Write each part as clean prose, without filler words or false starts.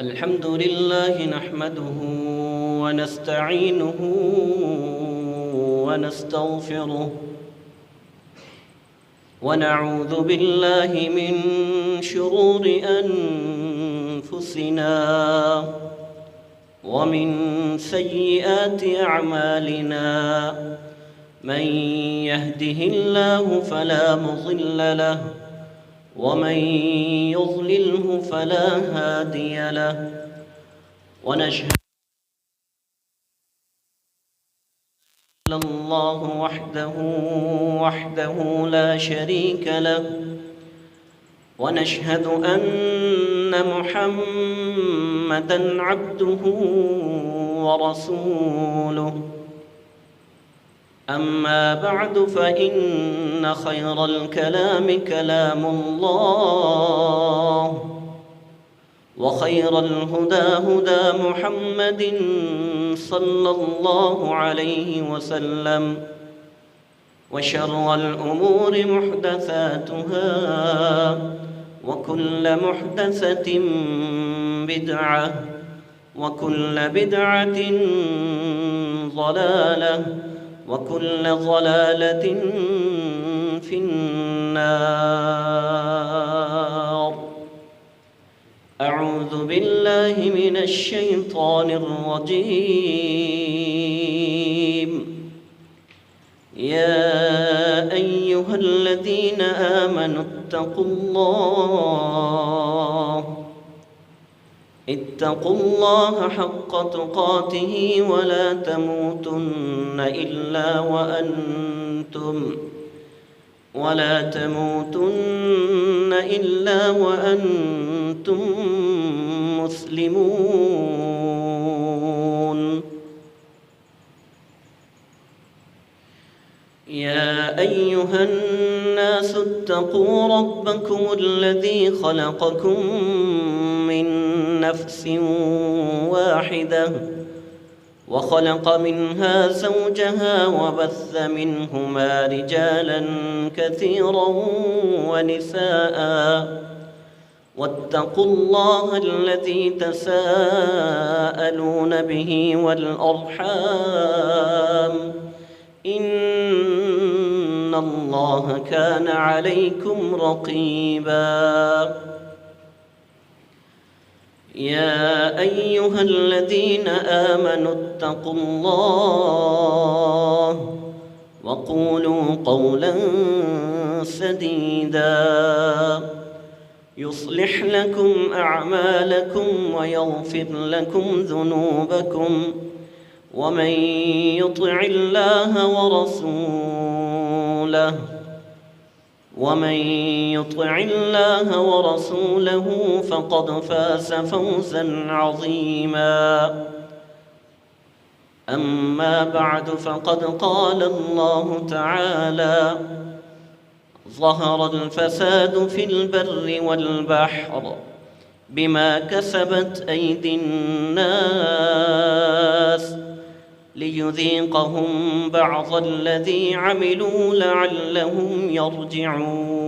الحمد لله نحمده ونستعينه ونستغفره ونعوذ بالله من شرور أنفسنا ومن سيئات أعمالنا من يهده الله فلا مضل له ومن يضلله فلا هادي له ونشهد أن الله وحده لا شريك له ونشهد أن محمدًا عبده ورسوله أما بعد فإن خير الكلام كلام الله وخير الهدى هدى محمد صلى الله عليه وسلم وشر الأمور محدثاتها وكل محدثة بدعة وكل بدعة ضلالة وكل ضلالة في النار. أعوذ بالله من الشيطان الرجيم. يا أيها الذين آمنوا اتقوا الله حق تقاته ولا تموتن إلا وأنتم مسلمون. يا أيها الناس اتقوا ربكم الذي خلقكم من نفس واحدة وخلق منها زوجها وبث منهما رجالا كثيرا ونساء واتقوا الله الذي تساءلون به والأرحام إن الله كان عليكم رقيبا. يا أيها الذين آمنوا اتقوا الله وقولوا قولا سديدا يصلح لكم أعمالكم ويغفر لكم ذنوبكم ومن يطع الله ورسوله فقد فاز فوزا عظيما. أما بعد فقد قال الله تعالى: ظهر الفساد في البر والبحر بما كسبت أيدي الناس ليذيقهم بعض الذي عملوا لعلهم يرجعون.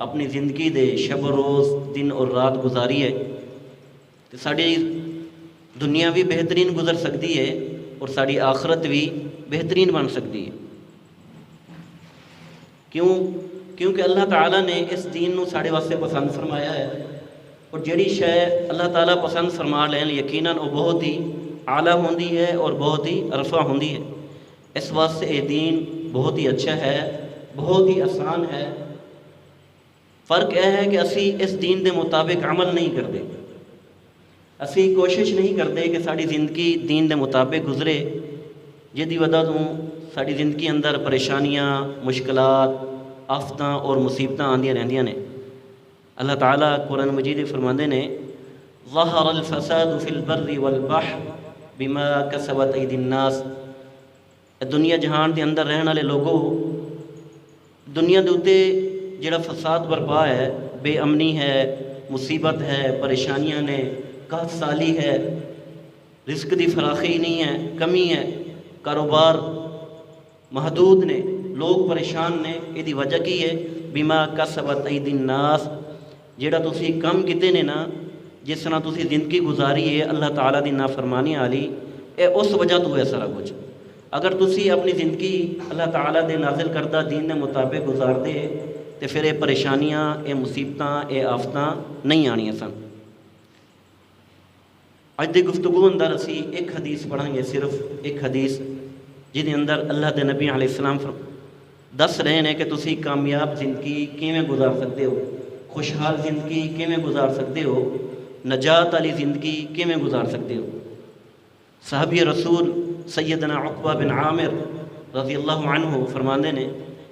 اپنی زندگی دے شب و روز دن اور رات گزاری ہے تو ساری دنیا بھی بہترین گزر سکتی ہے اور ساری آخرت بھی بہترین بن سکتی ہے۔ کیونکہ اللہ تعالیٰ نے اس دین نو ساڑے واسطے پسند فرمایا ہے، اور جڑی شے اللہ تعالیٰ پسند فرما لین یقیناً وہ بہت ہی اعلیٰ ہوندی ہے اور بہت ہی رفع ہوندی ہے۔ اس واسطے یہ دین بہت ہی اچھا ہے، بہت ہی آسان ہے۔ فرق یہ ہے کہ اسی اس دین دے مطابق عمل نہیں کرتے، اسی کوشش نہیں کرتے کہ ساری زندگی دین دے مطابق گزرے، جدی وجہ تو ساری زندگی اندر پریشانیاں، مشکلات، آفتاں اور مصیبتاں آندیاں رہندیاں نے۔ اللہ تعالیٰ قرآن مجید فرماندے نے ظہر الفساد فی البر والبحر بما کسبت ایدی الناس۔ دنیا جہان دے اندر رہن والے لوگوں، دنیا دے اتے جڑا فساد برپا ہے، بے امنی ہے، مصیبت ہے، پریشانیاں نے، قحط سالی ہے، رزق دی فراخی نہیں ہے، کمی ہے، کاروبار محدود نے، لوگ پریشان نے۔ یہ وجہ کی ہے؟ بما کسبت ایدی الناس، جڑا تسی کم کیتے نے نا، جس طرح تسی زندگی گزاری ہے اللہ تعالیٰ دی نافرمانی والی، اے اس وجہ تو ہے سارا کچھ۔ اگر تسی اپنی زندگی اللہ تعالیٰ دے نازل کردہ دین دے مطابق گزار دے تو پھر یہ پریشانیاں، یہ مصیبتاں، یہ آفتاں نہیں آنیاں سن۔ اج دی گفتگو اندر اسی ایک حدیث پڑھیں گے، صرف ایک حدیث جہدے اندر اللہ دے نبی علیہ السلام دس رہے ہیں کہ تسی کامیاب زندگی کیویں گزار سکتے ہو، خوشحال زندگی کیویں گزار سکتے ہو، نجات والی زندگی کیویں گزار سکتے ہو۔ صحابی رسول سیدنا عقبہ بن عامر رضی اللہ عنہ فرماندے نے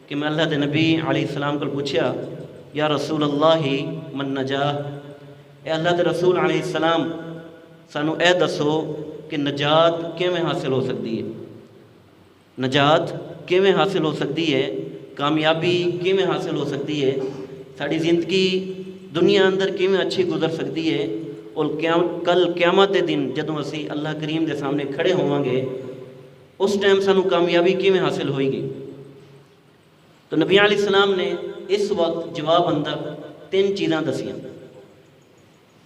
کہ میں اللہ دے نبی علیہ السلام کو پوچھیا یا رسول اللہ من نجاہ، اے اللہ دے رسول علیہ السلام سانو اے دسو کہ نجات کیویں حاصل ہو سکتی ہے، نجات کیویں حاصل ہو سکتی ہے، کامیابی کیویں حاصل ہو سکتی ہے، ساری زندگی دنیا اندر کیویں اچھی گزر سکتی ہے، اور کل قیامت دے دن جدوں اسی اللہ کریم دے سامنے کھڑے ہوواں گے اس ٹائم سانو کامیابی کیویں حاصل ہوئے گی۔ تو نبی علیہ السلام نے اس وقت جواب اندر 3 چیزاں دسیاں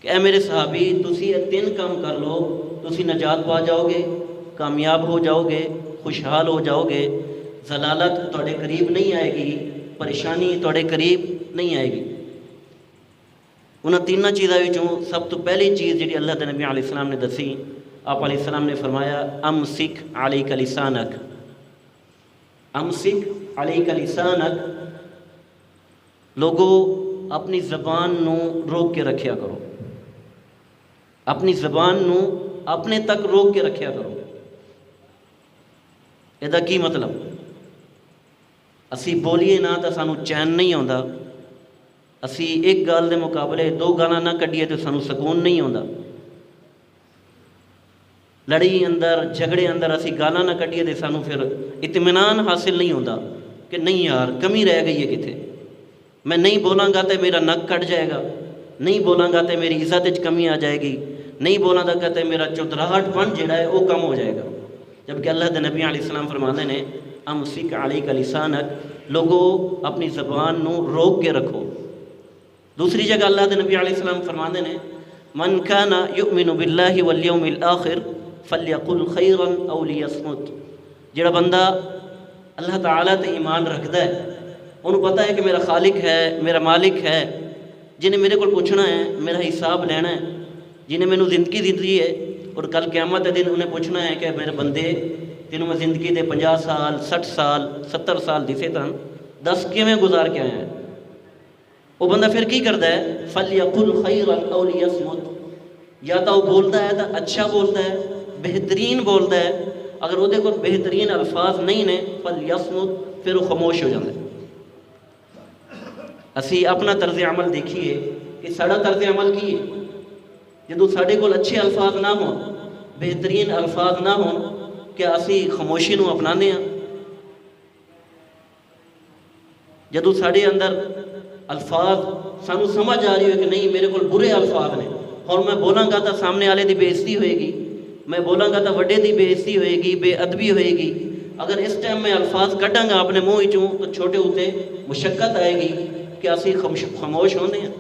کہ اے میرے صحابی تسی یہ 3 کام کر لو، تسی نجات پا جاؤ گے، کامیاب ہو جاؤ گے، خوشحال ہو جاؤ گے، ضلالت تواڈے قریب نہیں آئے گی، پریشانی تواڈے قریب نہیں آئے گی۔ انہاں 3 چیزاں وچوں سب تو پہلی چیز جڑی اللہ دے نبی علیہ السلام نے دسی، آپ علیہ السلام نے فرمایا امسک علیک لسانک، امسک علیک لسانک، لوگو اپنی زبان نو روک کے رکھیا کرو، اپنی زبان نو اپنے تک روک کے رکھیا کرو۔ یہ کی مطلب؟ اسی بولیے نہ تو سانو چین نہیں آتا، اسی ایک گال دے مقابلے 2 گالاں نہ کڈیے تو سانو سکون نہیں آتا، لڑائی اندر جھگڑے اندر اسی گالاں نہ کڈیے تو سانو پھر اطمینان حاصل نہیں ہوتا کہ نہیں یار کمی رہ گئی ہے کتنے، میں نہیں بولاں گا تو میرا نک کٹ جائے گا، نہیں بولاں گا تو میری عزت وچ کمی آ جائے گی، نہیں بولاں گا تو میرا چتراہٹ پن جڑا ہے وہ کم ہو جائے گا۔ جبکہ اللہ دے نبی علیہ السلام فرماندے نے امسک علیک لسانک، لوگو اپنی زبان نو روک کے رکھو۔ دوسری جگہ اللہ دے نبی علیہ السلام فرماندے نے من کان یؤمن باللہ والیوم الآخر فلیقل خیرا او لیصمت، جڑا بندہ اللہ تعالیٰ تے ایمان رکھدا ہے، انہوں پتہ ہے کہ میرا خالق ہے، میرا مالک ہے، جنہیں میرے کو پوچھنا ہے، میرا حساب لینا ہے، جنہیں میں زندگی دی ہے، اور کل قیامت دن انہیں پوچھنا ہے کہ میرے بندے تینوں میں زندگی دے 50 سال 60 سال 70 سال دسے تن 10 کیویں گزار کے آئے ہیں۔ وہ بندہ پھر کی کرتا ہے فلیقل خیرا او لیصمت، یا تو وہ بولتا ہے تو اچھا بولتا ہے، بہترین بولتا ہے، اگر وہ کو بہترین الفاظ نہیں نے فلیصمت، پھر وہ خاموش ہو جاتا ہے۔ اسی اپنا طرز عمل دیکھیے کہ ساڑا طرز عمل کی ہے، جدو ساڑے کو اچھے الفاظ نہ ہوں، بہترین الفاظ نہ ہوں، کہ اسی خاموشی نو اپنانے ہیں۔ جدو ساڑے اندر الفاظ سانو سمجھ آ رہی ہو کہ نہیں میرے کو برے الفاظ نے، اور میں بولاں گا تو سامنے والے دی بے عزتی ہوئے گی، میں بولاں گا تو وڈے دی بے عزتی ہوئے گی، بے ادبی ہوئے گی، اگر اس ٹائم میں الفاظ کٹاں گا اپنے منہ چوں تو چھوٹے ہوتے مشقت آئے گی، کہ اسی خاموش ہوندے ہیں؟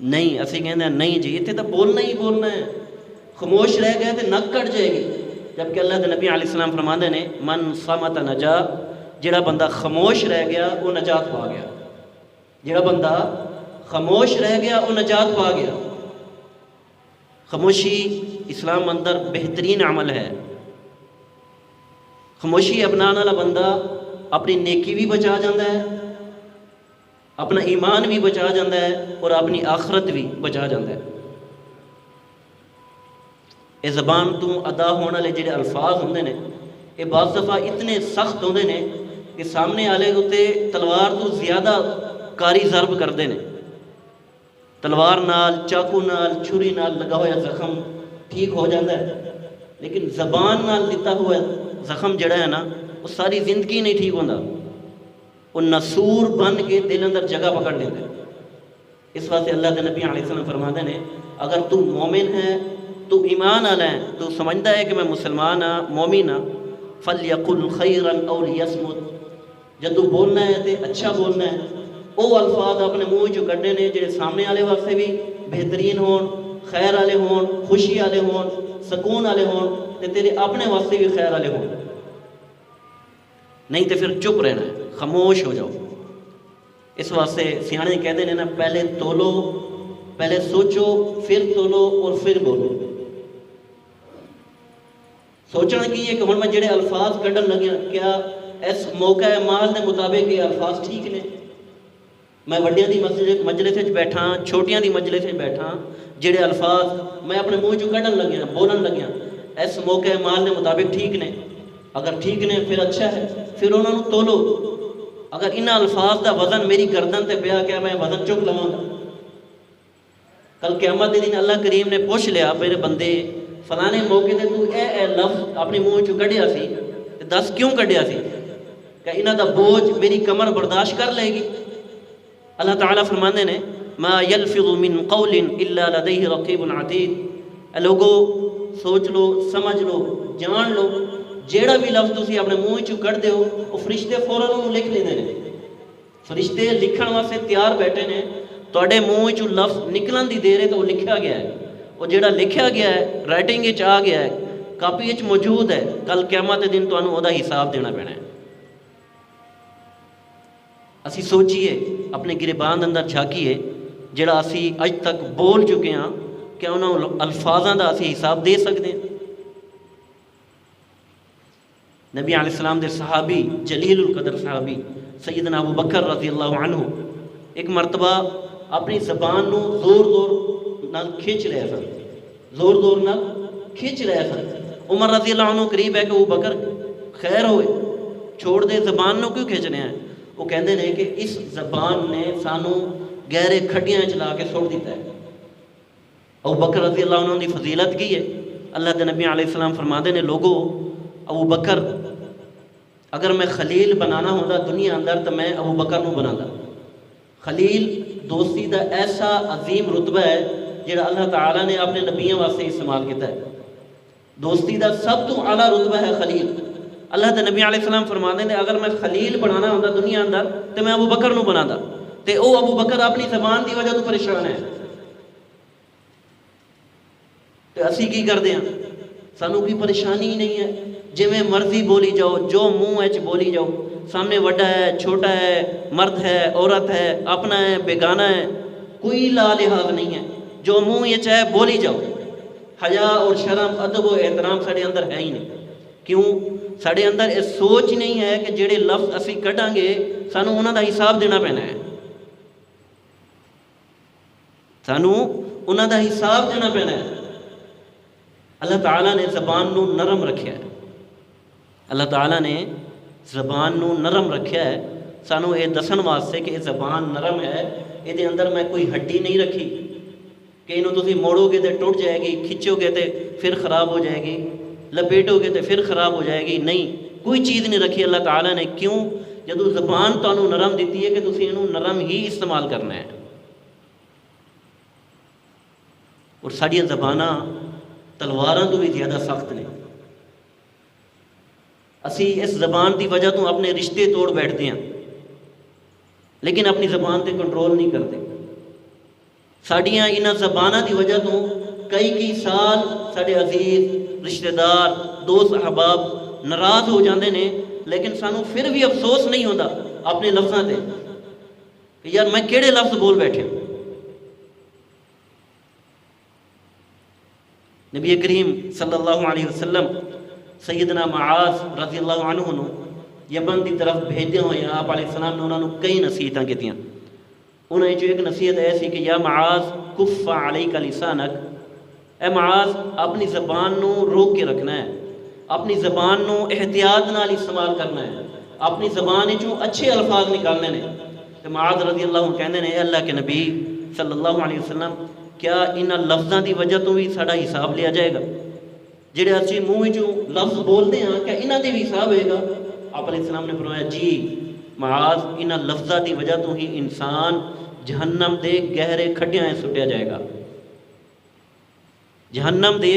نہیں، اسی کہندے ہیں نہیں جی اتنے تو بولنا ہی بولنا ہے، خاموش رہ گئے تو نک کٹ جائے گی۔ جبکہ اللہ کے نبی علیہ السلام فرماندے نے من صمت نجا، جڑا بندہ خاموش رہ گیا وہ نجات پا گیا، جڑا بندہ خاموش رہ گیا وہ نجات پا گیا۔ خاموشی اسلام اندر بہترین عمل ہے۔ خاموشی اپنانے والا بندہ اپنی نیکی بھی بچا جاتا ہے، اپنا ایمان بھی بچا جاتا ہے اور اپنی آخرت بھی بچا جاتا ہے۔ یہ زبان تو ادا ہونے والے جڑے الفاظ ہوندے نے یہ بعض دفعہ اتنے سخت ہوندے نے کہ سامنے والے اتنے تلوار تو زیادہ کاری ضرب کرتے ہیں۔ تلوار نال، چاقو نال، چھری نال لگا ہوا زخم ٹھیک ہو جاتا ہے، لیکن زبان نال دیتا ہوا زخم جڑا ہے نا وہ ساری زندگی نہیں ٹھیک ہوتا، وہ نسور بن کے دل اندر جگہ پکڑ لیتا ہے۔ اس واسطے اللہ کے نبی علیہ السلام فرماتے ہیں اگر تو مومن ہے، تو ایمان والا ہے، تو سمجھتا ہے کہ میں مسلمان ہاں، مومن ہاں، فَلْيَقُلْ خَيْرًا أَوْ لِيَصْمُتْ، جب تو بولنا ہے تو اچھا بولنا ہے۔ وہ الفاظ اپنے منہ جو کڈنے نے جڑے سامنے والے واسطے بھی بہترین ہون، خیر والے ہون، خوشی والے ہون، سکون والے ہون، تے تیرے اپنے واسطے بھی خیر والے ہون۔ نہیں تو پھر چپ رہنا ہے، خاموش ہو جاؤ۔ اس واسطے سیانے کہتے ہیں نا پہلے تولو، پہلے سوچو، پھر تولو اور پھر بولو۔ سوچنا کی ہے کہ ہن میں جڑے الفاظ کڈن لگیا کیا اس موقع مال دے مطابق یہ الفاظ ٹھیک نے؟ میں وڈیاں دی مجلس وچ بیٹھا، چھوٹیاں دی مجلس وچ بیٹھا، جڑے الفاظ میں اپنے منہ چوں کڈن لگیا، بولن لگیا اس موقع مال دے مطابق ٹھیک نے؟ اگر ٹھیک نے پھر اچھا ہے، پھر انہاں نوں تولو۔ اگر انہاں الفاظ دا وزن میری گردن تے پیا کہ میں وزن چک لواں گا، کل قیامت دے دن اللہ کریم نے پوچھ لیا میرے بندے فلانے موقع تے تو اے لفظ اپنے منہ چوں کڈیا سی تے دس کیوں کڈیا سی؟ کہ انہاں دا بوجھ میری کمر برداشت کر لے گی؟ اللہ تعالیٰ فرماندے نے ما یلفظ من قول الا لدیہ رقیب عتید۔ اے لوگو سوچ لو، سمجھ لو، جان لو، جیڑا بھی لفظ تسی اپنے منہ چوں کڈ دیو وہ فرشتے فوراً انہوں لکھ لیندے نے۔ فرشتے لکھن واسطے تیار بیٹھے نے، تواڈے منہ چوں لفظ نکلن دی دیر ہے تو وہ لکھا گیا ہے، وہ جیڑا لکھا گیا ہے رائٹنگ وچ آ گیا ہے، کاپی وچ موجود ہے، کل قیامت دے دن تانوں اودا حساب دینا پینا ہے۔ اسی سوچیے، اپنے گریبان اندر جھاکیے، جڑا اسی اج تک بول چکے ہیں کہ انہوں الفاظاں دا اسی حساب دے سکتے ہیں؟ نبی علیہ السلام دے صحابی، جلیل القدر صحابی سیدنا ابو بکر رضی اللہ عنہ ایک مرتبہ اپنی زبان نو زور زور نال کھچ رہے سن، زور زور نال کھچ رہے سن۔ عمر رضی اللہ عنہ قریب ہے کہ ابو بکر خیر ہوئے، چھوڑ دے، زبان نو کیوں کھچنے ہیں؟ وہ کہندے نے کہ اس زبان نے سانو گہرے کھڈیاں چلا کے سوڑ دیتا ہے۔ ابو بکر رضی اللہ عنہ دی فضیلت کی ہے؟ اللہ کے نبی علیہ السلام فرماندے نے لوگو ابو بکر اگر میں خلیل بنانا ہوتا دنیا اندر تو میں ابو بکر نو بناتا۔ خلیل دوستی دا ایسا عظیم رتبہ ہے جڑا اللہ تعالیٰ نے اپنے نبیوں واسطے استعمال کیتا ہے۔ دوستی دا سب تو اعلیٰ رتبہ ہے خلیل۔ اللہ کے نبی علیہ السلام فرماندے نے اگر میں خلیل بنانا ہوتا دنیا اندر تو میں ابو بکر نو بناتا، تے او ابو بکر اپنی زبان دی وجہ تو پریشان ہے۔ تے اسی کی کردے ہیں؟ سانو کوئی پریشانی ہی نہیں ہے، جی میں مرضی بولی جاؤ، جو منہ اچ بولی جاؤ، سامنے وڈا ہے، چھوٹا ہے، مرد ہے، عورت ہے، اپنا ہے، بیگانہ ہے، کوئی لا لحاظ نہیں ہے، جو منہ یہ چاہے بولی جاؤ۔ حیا اور شرم، ادب و احترام سارے اندر ہے ہی نہیں۔ کیوں؟ سارے اندر یہ سوچ نہیں ہے کہ جڑے لفظ اسی کڈاں گے سانو انہاں دا حساب دینا پینا ہے، سانو انہاں دا حساب دینا پینا ہے۔ اللہ تعالیٰ نے زبان نو نرم رکھیا ہے، اللہ تعالیٰ نے زبان نو نرم رکھیا ہے سانو یہ دسن واسطے کہ یہ زبان نرم ہے، یہ اندر میں کوئی ہڈی نہیں رکھی کہ انہوں تسی موڑو گے تو ٹوٹ جائے گی، کھچو گے تو پھر خراب ہو جائے گی، لپیٹو گے تو پھر خراب ہو جائے گی۔ نہیں، کوئی چیز نہیں رکھی اللہ تعالیٰ نے۔ کیوں؟ جدو زبان تانوں نرم دیتی ہے کہ تسی انہوں نرم ہی استعمال کرنا ہے۔ اور ساڑیاں زباناں تلواراں تو بھی زیادہ سخت نے۔ اسی اس زبان دی وجہ تو اپنے رشتے توڑ بیٹھتے ہیں۔ لیکن اپنی زبان تے کنٹرول نہیں کرتے. ساڈیاں انہاں زباناں دی وجہ تو کئی سال ساڈے عزیز رشتہ دار دوست احباب ناراض ہو جاندے نے، لیکن سانو پھر بھی افسوس نہیں ہوتا اپنے لفظاں تے کہ یار میں کیڑے لفظ بول بیٹھے. نبی کریم صلی اللہ علیہ وسلم سیدنا معاذ رضی اللہ عنہ نو یمن دی طرف بھیجے ہوئے آپ علیہ السلام نے انہوں نے کئی نصیحتاں کیتیاں. انہوں نے جو ایک نصیحت ایسی کہ یا معاذ کف علیک لسانک، اے معاذ اپنی زبان نو روک کے رکھنا ہے، اپنی زبان نو احتیاط نال استعمال کرنا ہے، اپنی زبان جو اچھے الفاظ نکالنے نے. تو معاذ رضی اللہ عنہ کہندے نے اے اللہ کے نبی صلی اللہ علیہ وسلم کیا انہاں لفظاں دی وجہ تو بھی ساڈا حساب لیا جائے گا؟ جڑے اسی منہ جو لفظ بولتے ہیں کیا انہاں دے بھی حساب ہوئے گا؟ آپ علیہ السلام نے فرمایا جی معاذ انہاں لفظاں دی وجہ تو ہی انسان جہنم دے گہرے کھڈیاں سٹیا جائے گا. جہنم دے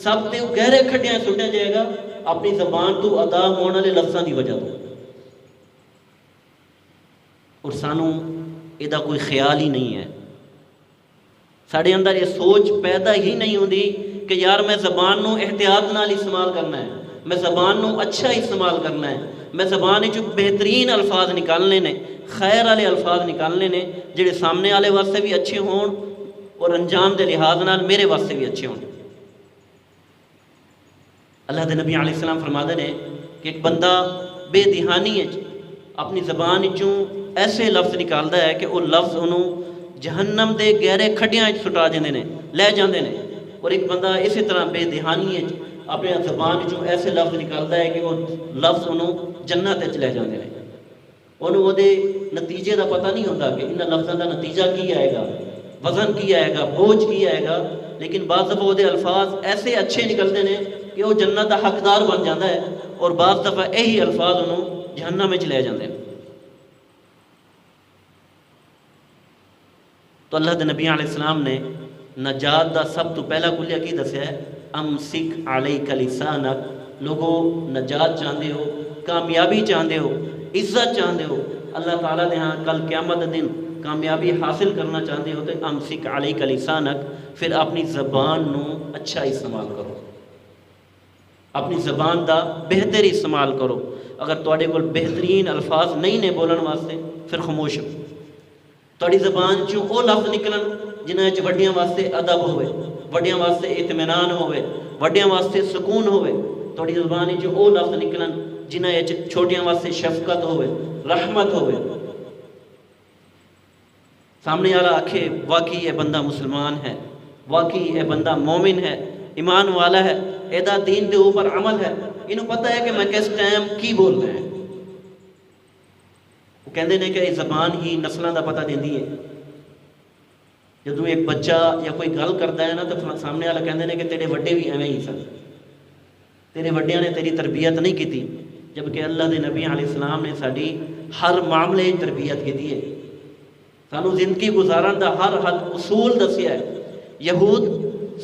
سب تے گہرے کھڈیاں سٹیا جائے گا اپنی زبان تو ادا ہونے والے لفظاں دی وجہ تو. اور سانو یہ کوئی خیال ہی نہیں ہے، ساڑھے اندر یہ سوچ پیدا ہی نہیں ہوندی کہ یار میں زبان نو احتیاط نال استعمال کرنا ہے، میں زبان نو اچھا استعمال کرنا ہے، میں زبان جو بہترین الفاظ نکالنے نے، خیر والے الفاظ نکالنے نے جڑے سامنے والے واسطے بھی اچھے ہون اور انجام دے لحاظ نال میرے واسطے بھی اچھے ہون. اللہ دے نبی علیہ السلام فرماتے ہیں کہ ایک بندہ بے دہانی ہے اپنی زبان چوں ایسے لفظ نکالتا ہے کہ وہ لفظ انہوں جہنم دے گہرے کھڈیاں سٹا جاندے نے، لے جاندے نے. اور ایک بندہ اسی طرح بے دہانی ہے اپنے زبان چوں ایسے لفظ نکالتا ہے کہ وہ لفظ انہوں جنت وچ لے جاندے نے. انہوں وہ دے نتیجے دا پتہ نہیں ہوتا کہ انہاں لفظاں دا نتیجہ کی آئے گا، وزن کی آئے گا، بوجھ کی آئے گا، لیکن بعض دفعہ وہ دے الفاظ ایسے اچھے نکلتے ہیں کہ وہ جنت دا حقدار بن جاتا ہے، اور بعض دفعہ یہی الفاظ انہوں جہنم وچ لے جاندے ہیں. تو اللہ دے نبی علیہ السلام نے نجات دا سب تو پہلا کلیہ کی دسیا ہے امسک علیک لسانک. لوگوں نجات چاہتے ہو، کامیابی چاہتے ہو، عزت چاہتے ہو، اللہ تعالیٰ نے ہاں کل قیامت دن کامیابی حاصل کرنا چاہتے ہو تو امسک علیک لسانک، پھر اپنی زبان نو اچھا استعمال کرو، اپنی زبان دا بہتر استعمال کرو. اگر تواڈے کول بہترین الفاظ نہیں نے بولن واسطے پھر خاموش ہو. تواڈی زبان چوں وہ لفظ نکلن جنہاں وچ وڈیاں واسطے ادب ہوئے، وڈیاں واسطے اطمینان ہوئے، وڈیاں واسطے سکون ہوئے. تواڈی زبان چوں وہ لفظ نکلن جنہاں وچ چھوٹیاں واسطے شفقت ہوئے، رحمت ہوئے. سامنے والا آکھے واقعی یہ بندہ مسلمان ہے، واقعی یہ بندہ مومن ہے، ایمان والا ہے، ایدا دین دے اوپر عمل ہے، انہوں پتہ ہے کہ میں کس ٹائم کی بولنا ہے. وہ کہندے نے کہ یہ زبان ہی نسلاں دا پتہ دیندی ہے. جدوں ایک بچہ یا کوئی گل کرتا ہے نا تو سامنے والا کہندے نے کہ تیرے وڈے بھی ایویں ہی سن، تیرے وڈیاں نے تیری تربیت نہیں کیتی. جبکہ اللہ دے نبی علیہ السلام نے ساری ہر معاملے تربیت کی ہے، سانو زندگی گزارن دا ہر حد اصول دسیا ہے. یہود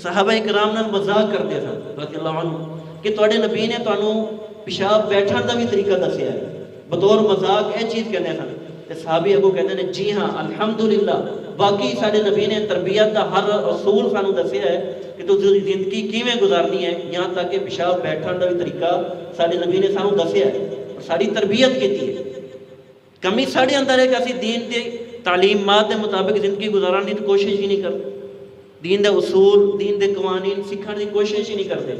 صحابہ کرام نال مذاق کرتے سن رضی اللہ عنہ کہ تواڈے نبی نے تانوں پیشاب بیٹھن دا بھی طریقہ دسیا ہے، بطور مذاق یہ چیز کہتے سن. تے صحابی اگوں کہتے ہیں جی ہاں الحمدللہ باقی سارے نبی نے تربیت دا ہر اصول سانو دسیا ہے کہ تو زندگی کیویں گزارنی ہے، یہاں تک کہ پیشاب بیٹھن دا بھی طریقہ سارے نبی نے سانو دسیا ہے اور ساری تربیت کیتی ہے. کمی ساڑے اندر ہے کہ اسی دین دے تعلیمات دے مطابق زندگی گزارن دی کوشش ہی نہیں کرتے، دین دے اصول، دین دے قوانین سیکھن دی کوشش ہی نہیں کرتے.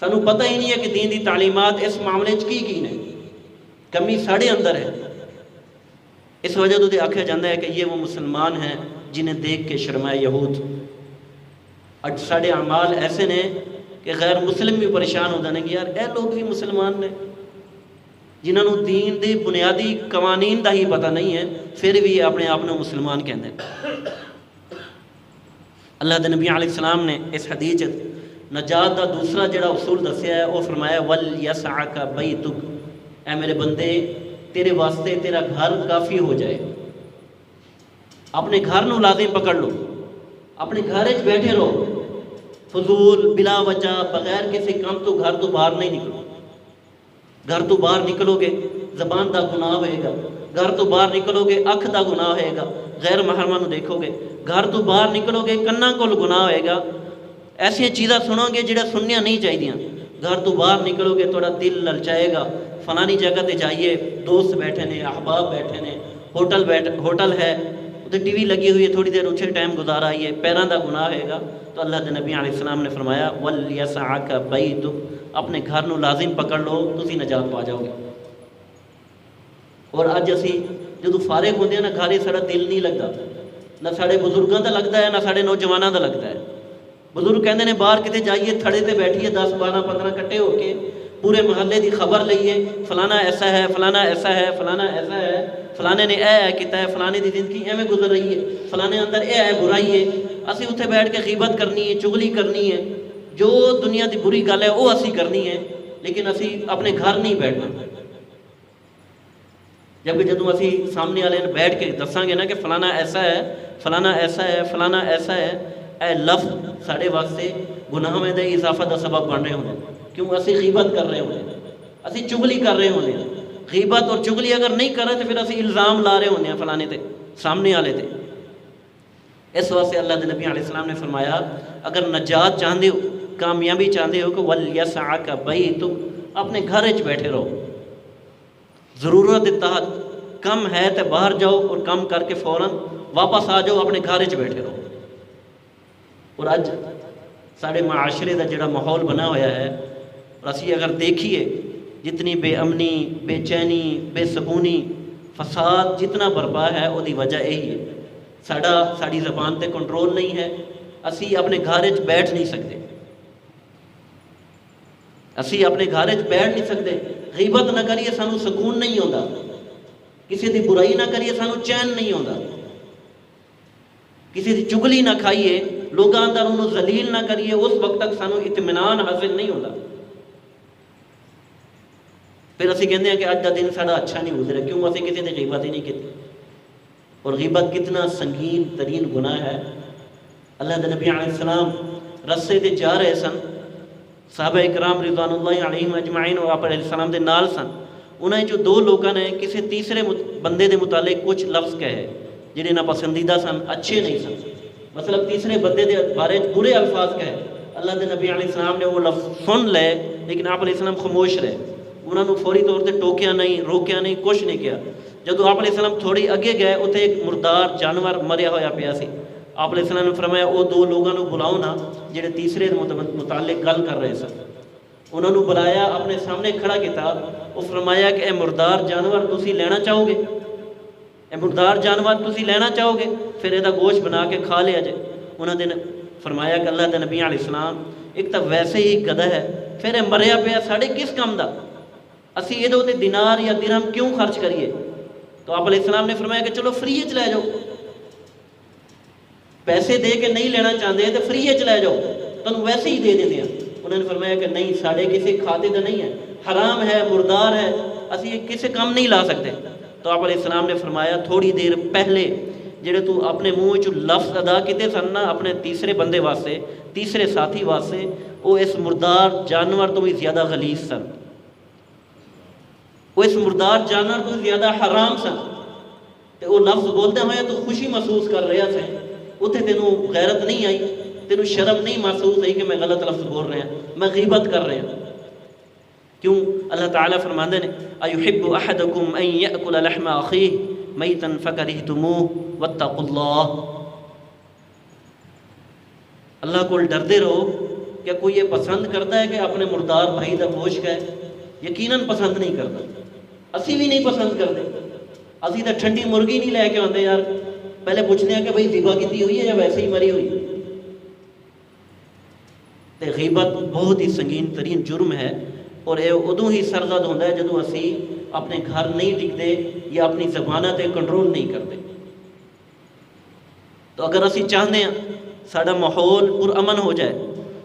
سانو پتہ ہی نہیں ہے کہ دین دی تعلیمات اس معاملے چ کی نے. کمی ساڑے اندر ہے. اس وجہ تو آکھا جاتا ہے کہ یہ وہ مسلمان ہیں جنہیں دیکھ کے شرمائے یہود. اج ساڑے اعمال ایسے نے کہ غیر مسلم بھی پریشان ہوتے ہیں کہ یار اے لوگ بھی مسلمان نے جنہوں دین دے بنیادی قوانین دا ہی پتہ نہیں ہے پھر بھی اپنے آپ نے مسلمان کہتے ہیں. اللہ دے نبی علیہ السلام نے اس حدیث نجات دا دوسرا جڑا اصول دسیا ہے وہ فرمایا وَلْيَسْعَكَ بَيْتُكَ، اے میرے بندے تیرے واسطے تیرا گھر کافی ہو جائے. اپنے گھر نو لازم پکڑ لو، اپنے گھر وچ بیٹھے رہو، فضول بلا وجہ بغیر کسی کام تو گھر تو باہر نہیں نکلو. گھر تو باہر نکلو گے زبان دا گناہ ہوئے گا، گھر تو باہر نکلو گے اکھ دا گناہ ہوئے گا، غیر محرمہ نو دیکھو گے، گھر تو باہر نکلو گے کناں کول گناہ ہوئے گا، ایسی چیزاں سنو گے جڑا سننیاں نہیں چاہیے، گھر تو باہر نکلو گے تھوڑا دل للچائے گا، فلانی جگہ تے جائیے، دوست بیٹھے نے، احباب بیٹھے نے، ہوٹل ہے ادھر ٹی وی لگی ہوئی ہے، تھوڑی دیر اچھے ٹائم گزارا آئیے، پیراں دا گناہ ہوئے گا۔ تو اللہ دے نبی علیہ السلام نے فرمایا وَلْيَسْعَكَ بَيْتُكَ، اپنے گھر نو لازم پکڑ لو، تسی نجات پا جاؤ گے۔ اور اج اسی جدو فارغ ہوندے ہیں نا گھر ساڑا دل نہیں لگتا، نہ ساڑے بزرگاں دا لگتا ہے نہ ساڑے نوجواناں دا لگتا ہے۔ بزرگ کہندے نے باہر کتے جائیے تھڑے تے بیٹھیے 10 12 15 کٹھے ہو کے پورے محلے دی خبر لئیے، فلانا ایسا ہے، فلانا ایسا ہے، فلانا ایسا ہے، فلانے نے اے کیتا ہے، فلانے دی زندگی ایویں گزر رہی ہے، فلانے اندر اے برائی ہے، اسی اتھے بیٹھ کے غیبت کرنی ہے، چغلی کرنی ہے، جو دنیا دی بری گل ہے وہ اسی کرنی ہے، لیکن اسی اپنے گھر نہیں بیٹھنا۔ جبکہ جدوں اسی سامنے والے بیٹھ کے دساں گے نا کہ فلانا ایسا ہے، فلانا ایسا ہے، فلانا ایسا ہے، اے لفظ ساڑے واسطے گناہ میں دے اضافہ دا سبب بن رہے ہونے، کیوں اسی غیبت کر رہے ہونے، اسی چغلی کر رہے ہونے۔ غیبت اور چغلی اگر نہیں کر رہے تو پھر اسی الزام لا رہے ہونے ہیں فلانے تے، سامنے والے تے۔ اس واسطے اللہ دے نبی علیہ السلام نے فرمایا اگر نجات چاہتے ہو، کامیابی چاہتے ہو کہ وَلْيَسْعَكَ بَيْتُكَ، اپنے گھر وچ بیٹھے رہو، ضرورت تحت کم ہے تو باہر جاؤ اور کم کر کے فوراً واپس آ جاؤ، اپنے گھر وچ بیٹھے رہو۔ اور اج ساڑے معاشرے دا جڑا ماحول بنا ہویا ہے، اور اسی اگر دیکھیے جتنی بے امنی، بے چینی، بے سکونی، فساد جتنا برپا ہے وہ دی وجہ یہی ہے، ساڑی زبان تے کنٹرول نہیں ہے، اسی اپنے گھر وچ بیٹھ نہیں سکتے، اسی اپنے گھر وچ بیٹھ نہیں سکتے، غیبت نہ کریے سانو سکون نہیں ہوتا، کسی دی برائی نہ کریے سانو چین نہیں ہوتا، کسی دی چگلی نہ کھائیے، لوگاں اندر انہوں ذلیل نہ کریے، اس وقت تک سانو اطمینان حاصل نہیں ہوتا۔ پھر اسی کہتے ہیں کہ اج دا دن ساڑا اچھا نہیں گزرا، کیوں اسی کسی دی غیبت ہی نہیں کی۔ اور غیبت کتنا سنگین ترین گناہ ہے۔ اللہ دے نبی علیہ السلام رسے تے جا رہے سن، صحابہ اکرام رضوان اللہ علیہم اجمعین اور آپ علیہ السلام دے نال سن، انہیں جو دو لوگاں نے کسی تیسرے بندے دے متعلق کچھ لفظ کہے جنہیں نہ پسندیدہ سن، اچھے نہیں سن، مطلب تیسرے بندے دے بارے برے الفاظ کہے۔ اللہ دے نبی علیہ السلام نے وہ لفظ سن لے لیکن آپ علیہ السلام خاموش رہے، انہوں نے فوری طور تے ٹوکیا نہیں، روکیا نہیں، کچھ نہیں کیا۔ جدو آپ علیہ السلام تھوڑی اگے گئے اتنے ایک مردار جانور مریا ہوا پیا سی، آپ علیہ السلام نے فرمایا وہ دو لوگوں کو بلاؤ نا جڑے تیسرے متعلق گل کر رہے سن، انہوں نے بلایا اپنے سامنے کھڑا کیتا، وہ فرمایا کہ اے مردار جانور تسی لینا چاہو گے، اے مردار جانور تسی لینا چاہو گے، پھر یہ گوشت بنا کے کھا لیا جائے۔ انہوں نے فرمایا کہ اللہ دے نبی علیہ السلام ایک تو ویسے ہی گدھا ہے، پھر یہ مریا پیا ساڑے کس کام دا، اسی یہ دے دینار یا درہم کیوں خرچ کریے؟ تو آپ علیہ السلام نے فرمایا کہ چلو فری اچ لے جاؤ، پیسے دے کے نہیں لینا چاہتے تو فری اچ لے جاؤ، تم ویسے ہی دے دیتے ہیں۔ انہوں نے فرمایا کہ نہیں، ساڑے کسی کھاتے تو نہیں ہے، حرام ہے، مردار ہے، اسی کسی کام نہیں لا سکتے۔ تو آپ علیہ السلام نے فرمایا تھوڑی دیر پہلے جڑے تو اپنے منہ چ لفظ ادا کیتے سن نا اپنے تیسرے بندے واسطے، تیسرے ساتھی واسطے، وہ اس مردار جانور تو بھی زیادہ غلیظ سن، وہ اس مردار جانور تو زیادہ حرام سن، تے وہ لفظ بولتے ہوئے تو خوشی محسوس کر رہا سے، اتنے تینوں غیرت نہیں آئی، تینوں شرم نہیں محسوس ہوئی کہ میں غلط لفظ بول رہا ہوں، میں غیبت کر رہا ہوں۔ کیوں؟ اللہ تعالیٰ فرماندے نے اَيُحِبُّ أَحَدُكُمْ أَن يَأْكُلَ لَحْمَ أَخِيهِ مَيْتًا فَكَرِهْتُمُوهُ وَاتَّقُوا اللَّهَ۔ اللہ کو ڈردے رہو، کیا کوئی یہ پسند کرتا ہے کہ اپنے مردار بھائی دا گوشت کھائے؟ یقیناً پسند نہیں کرتا، اسی بھی نہیں پسند کرتے، اسی تو ٹھنڈی مرغی نہیں لے کے آتے یار، پہلے پوچھتے ہیں کہ بھائی ذبح کیتی ہوئی ہے یا ویسے ہی مری ہوئی۔ تے غیبت بہت ہی سنگین ترین جرم ہے، اور یہ ادوں ہی سرزد ہوتا ہے جدوں اسی اپنے گھر نہیں ٹکتے یا اپنی زبانہ تے کنٹرول نہیں کرتے۔ تو اگر اسی چاہتے ہیں ساڑا ماحول پرامن ہو جائے،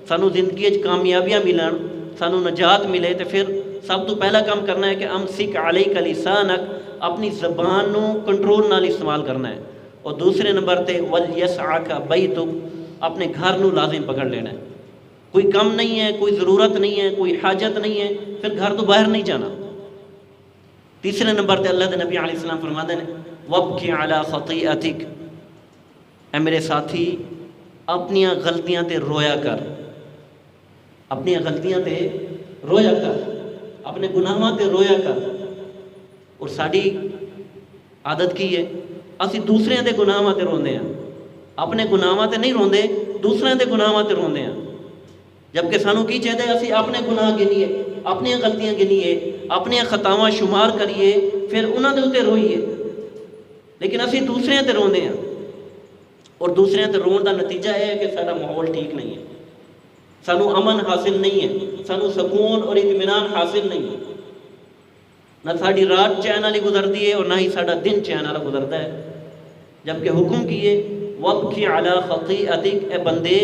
سانو زندگی کامیابیاں ملن، سانو نجات ملے، تو پھر سب تو پہلا کام کرنا ہے کہ امسک علیک لسانک، اپنی زبان نو کنٹرول نال استعمال کرنا ہے، اور دوسرے نمبر تے ولیسعک بیتک، اپنے گھر نو لازم پکڑ لینا ہے۔ کوئی کم نہیں ہے، کوئی ضرورت نہیں ہے، کوئی حاجت نہیں ہے، پھر گھر تو باہر نہیں جانا۔ تیسرے نمبر تے اللہ دے نبی علیہ السلام فرماتے ہیں وابکی علی خطیئتک، اے میرے ساتھی اپنی غلطیاں تے رویا کر، اپنی غلطیاں تے رویا کر، اپنے گناہاں تے رویا کر۔ اور ساری عادت کی ہے، اسی دوسرے دے گناہاں تے روندے ہیں، اپنے گناہاں تے نہیں روندے، دوسرے دے گناہاں تے روندے ہیں۔ جبکہ سانو کی چاہیے اسی اپنے گناہ گنیے، اپنی غلطیاں گنیے، اپنی خطاواں شمار کریے، پھر انہاں دے اوتے روئیے، لیکن اسی دوسرے تے روندے ہیں۔ اور دوسرے تے رون دا نتیجہ ہے کہ سارا ماحول ٹھیک نہیں ہے، سانو امن حاصل نہیں ہے، سانو سکون اور اطمینان حاصل نہیں ہے، نہ ساری رات چین والی گزرتی ہے اور نہ ہی سارا دن چین والا گزرتا ہے۔ جبکہ حکم کیے وابکی علی خطیئتک، اے بندے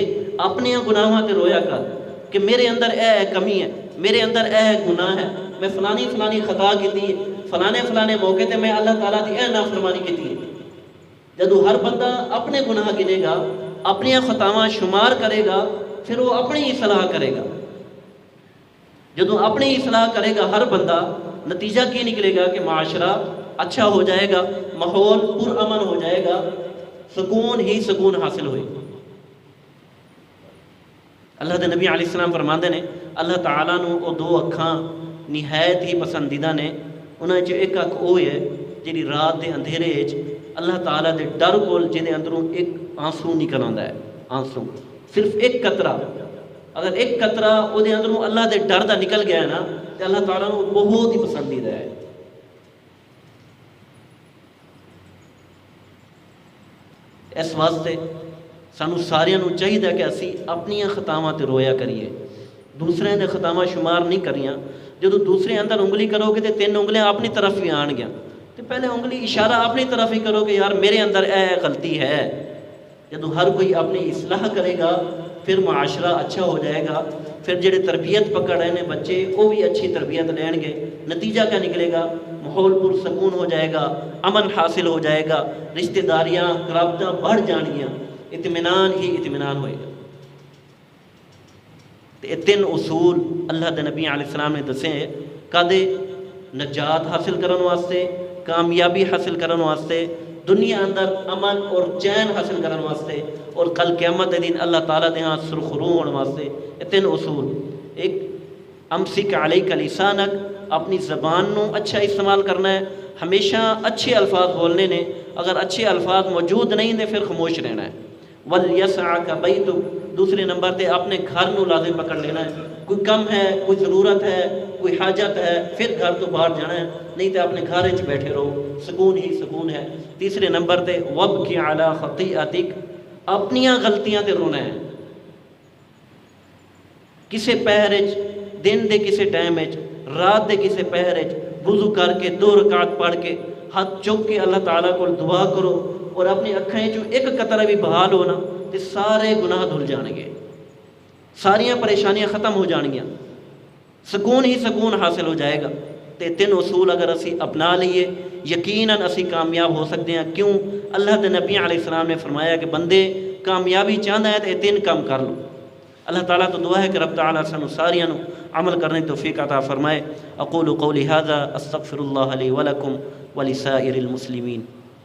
اپنے گناہاں تے رویا کر کہ میرے اندر اے کمی ہے، میرے اندر اے گناہ ہے، میں فلانی خطا کی، فلانے موقع تے میں اللہ تعالیٰ دی اے نافرمانی کی ہے۔ جدو ہر بندہ اپنے گناہ گنے گا، اپنی خطاواں شمار کرے گا، پھر وہ اپنی اصلاح کرے گا۔ جدو اپنی اصلاح کرے گا ہر بندہ، نتیجہ کی نکلے گا کہ معاشرہ اچھا ہو جائے گا، ماحول پرامن ہو جائے گا، سکون ہی سکون حاصل ہوئے گا۔ اللہ دے نبی علیہ السلام فرماندے نے اللہ تعالیٰ نو او دو اکھاں نہایت ہی پسندیدہ نے، انہاں چ ایک اکھ وہ ہے جی رات دے اندھیرے وچ اللہ تعالیٰ دے ڈر کول جہدے اندروں ایک آنسو نکل آندا ہے، آنسو صرف ایک قطرہ، اگر ایک قطرہ او دے اندروں اللہ دے ڈر دا نکل گیا ہے نا تو اللہ تعالیٰ نو بہت ہی پسندیدہ ہے۔ اس واسطے سانو ساریاں نو چاہیے کہ اسی اپنی خطاواں تے رویا کریے، دوسرے دے خطاواں شمار نہیں کریاں۔ جدو دوسرے اندر انگلی کرو گے تو 3 انگلیاں اپنی طرف ہی آن گیا، تو پہلے انگلی اشارہ اپنی طرف ہی کرو کہ یار میرے اندر اے غلطی ہے۔ جدو ہر کوئی اپنی اصلاح کرے گا پھر معاشرہ اچھا ہو جائے گا، پھر جڑے تربیت پکڑ رہے ہیں بچے وہ بھی اچھی تربیت لین گے، نتیجہ کیا نکلے گا؟ ماحول پرسکون ہو جائے گا، امن حاصل ہو جائے گا، رشتہ داریاں قرابتاں بڑھ جان گیاں، اطمینان ہی اطمینان ہوئے گا۔ یہ 3 اصول اللہ دے نبی علیہ السلام نے دسے ہیں کدے نجات حاصل کرنے واسطے، کامیابی حاصل کرنے واسطے، دنیا اندر امن اور چین حاصل کرنے واسطے، اور کل قیامت دے دن اللہ تعالیٰ دے ہاں سرخرو ہونے واسطے۔ یہ 3 اصول، ایک امسک علیک لسانک، اپنی زبان نو اچھا استعمال کرنا ہے، ہمیشہ اچھے الفاظ بولنے نے، اگر اچھے الفاظ موجود نہیں دے پھر خاموش رہنا ہے۔ وَلْيَسْعَكَ بَيْتُكَ، دوسرے نمبر تے اپنے گھر نو لازم پکڑ لینا ہے، کوئی کم ہے، کوئی ضرورت ہے، کوئی حاجت ہے، پھر گھر تو باہر جانا ہے، نہیں تو اپنے گھر وچ بیٹھے رہو، سکون ہی سکون ہے۔ تیسرے نمبر تے وَابْكِ عَلَىٰ خَطِيئَتِكَ، اپنیاں غلطیاں تے رونا ہے، کسے پہر وچ، دن دے کسے ٹائم وچ، رات دے کسے پہر وچ وضو کر کے 2 رکعت پڑھ کے ہاتھ چک کے اللہ تعالیٰ کو دعا کرو، اور اپنی اکھیں چوں ایک قطرہ بھی بحال ہونا تے سارے گناہ دھل جان گے، ساریاں پریشانیاں ختم ہو جان گیاں، سکون ہی سکون حاصل ہو جائے گا۔ تے 3 اصول اگر اسی اپنا لیے یقیناً اسی کامیاب ہو سکتے ہیں۔ کیوں؟ اللہ دے نبی علیہ السلام نے فرمایا کہ بندے کامیابی چاہتا ہے تو یہ 3 کام کر لو۔ اللہ تعالیٰ تو دعا ہے کہ رب تعالیٰ سانو ساریاں نو عمل کرنے توفیق عطا فرمائے۔ اقول قولی ھذا استغفر اللہ لی ولکم ولسائر المسلمین۔